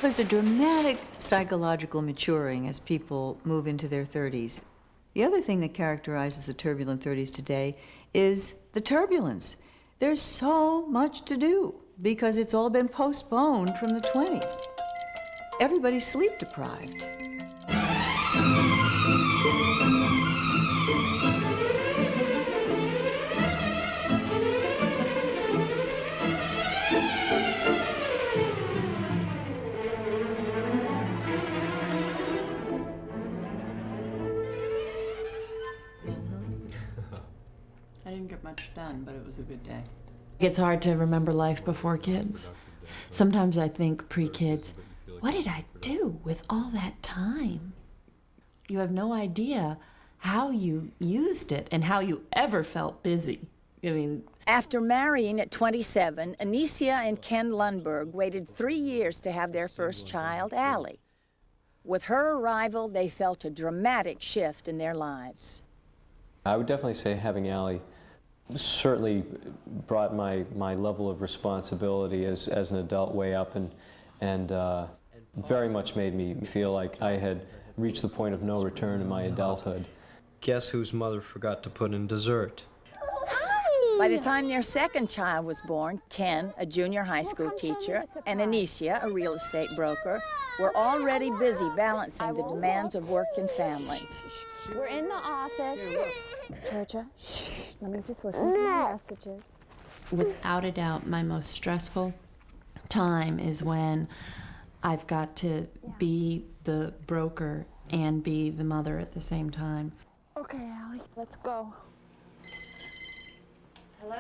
There's a dramatic psychological maturing as people move into their 30s. The other thing that characterizes the turbulent 30s today is the turbulence. There's so much to do because it's all been postponed from the 20s. Everybody's sleep deprived. I didn't get much done, but it was a good day. It's hard to remember life before kids. Sometimes I think pre-kids, what did I do with all that time? You have no idea how you used it and how you ever felt busy. I mean, after marrying at 27, Anicia and Ken Lundberg waited 3 years to have their first child, Allie. With her arrival, they felt a dramatic shift in their lives. I would definitely say having Allie certainly brought my level of responsibility as an adult way up, and very much made me feel like I had reached the point of no return in my adulthood. Guess whose mother forgot to put in dessert? By the time their second child was born, Ken, a junior high school teacher, and Anicia, a real estate broker, were already busy balancing the demands of work and family. We're in the office. Georgia, let me just listen to my messages. without a doubt, my most stressful time is when I've got to be the broker and be the mother at the same time. Okay, Allie, let's go. Hello?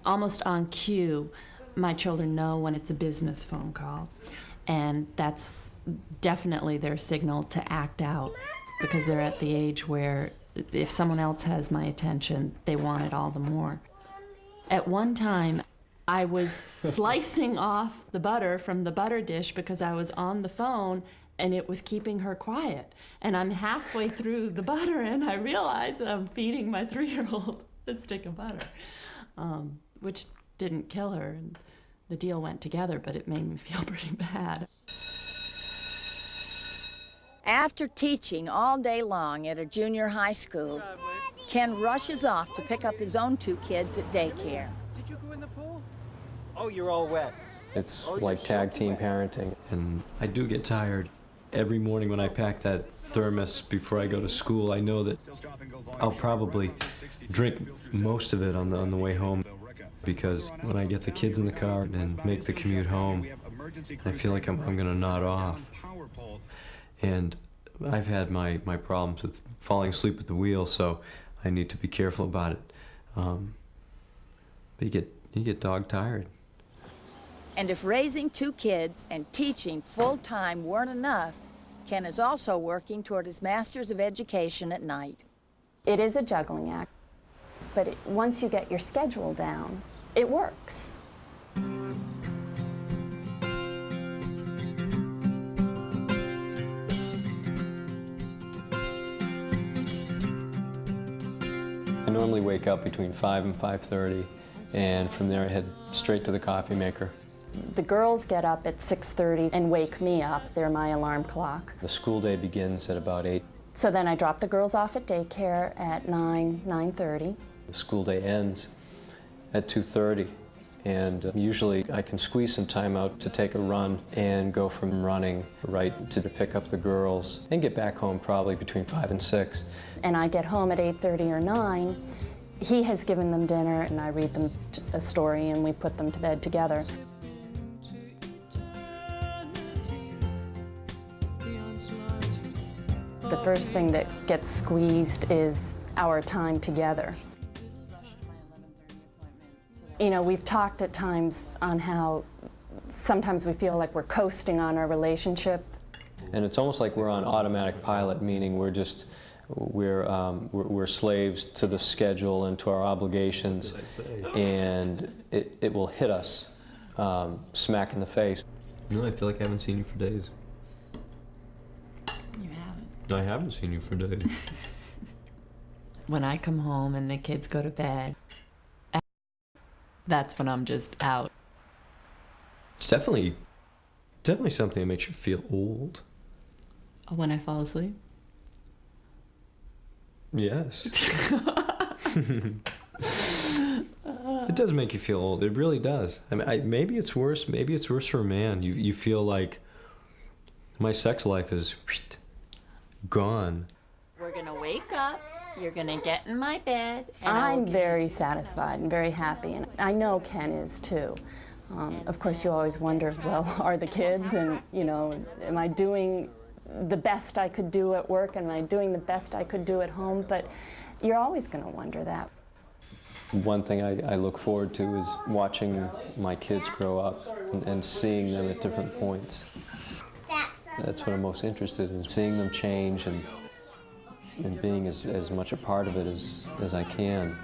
Almost on cue, my children know when it's a business phone call, and that's definitely their signal to act out, because they're at the age where if someone else has my attention, they want it all the more. At one time, I was slicing off the butter from the butter dish because I was on the phone and it was keeping her quiet. And I'm halfway through the butter and I realize that I'm feeding my 3-year-old a stick of butter, which didn't kill her. And the deal went together, but it made me feel pretty bad. After teaching all day long at a junior high school, Ken rushes off to pick up his own 2 kids at daycare. Did you go in the pool? Oh, you're all wet. It's like tag team parenting. And I do get tired. Every morning when I pack that thermos before I go to school, I know that I'll probably drink most of it on the way home, because when I get the kids in the car and make the commute home, I feel like I'm going to nod off. And I've had my problems with falling asleep at the wheel, so I need to be careful about it. But you get dog tired. And if raising 2 kids and teaching full-time weren't enough, Ken is also working toward his Master's of Education at night. It is a juggling act, but once you get your schedule down, it works. I normally wake up between 5 and 5:30, and from there I head straight to the coffee maker. The girls get up at 6:30 and wake me up. They're my alarm clock. The school day begins at about 8. So then I drop the girls off at daycare at 9:30. The school day ends at 2:30, and usually I can squeeze some time out to take a run and go from running right to pick up the girls and get back home probably between 5 and 6. And I get home at 8:30 or 9. He has given them dinner, and I read them a story, and we put them to bed together. The first thing that gets squeezed is our time together. You know, we've talked at times on how sometimes we feel like we're coasting on our relationship. And it's almost like we're on automatic pilot, meaning we're slaves to the schedule and to our obligations, and it will hit us smack in the face. No, I feel like I haven't seen you for days. You haven't. I haven't seen you for days. When I come home and the kids go to bed, that's when I'm just out. It's definitely Definitely something that makes you feel old. When I fall asleep. Yes. It does make you feel old. It really does. I mean, maybe it's worse. Maybe it's worse for a man. You feel like my sex life is gone. We're gonna wake up. You're gonna get in my bed. And I'm very satisfied and very happy, and I know Ken is too. Of course, you always wonder, well, are the kids, and you know, am I doing the best I could do at work, and am I doing the best I could do at home? But you're always going to wonder that. One thing I look forward to is watching my kids grow up and seeing them at different points. That's what I'm most interested in, seeing them change and being as much a part of it as I can.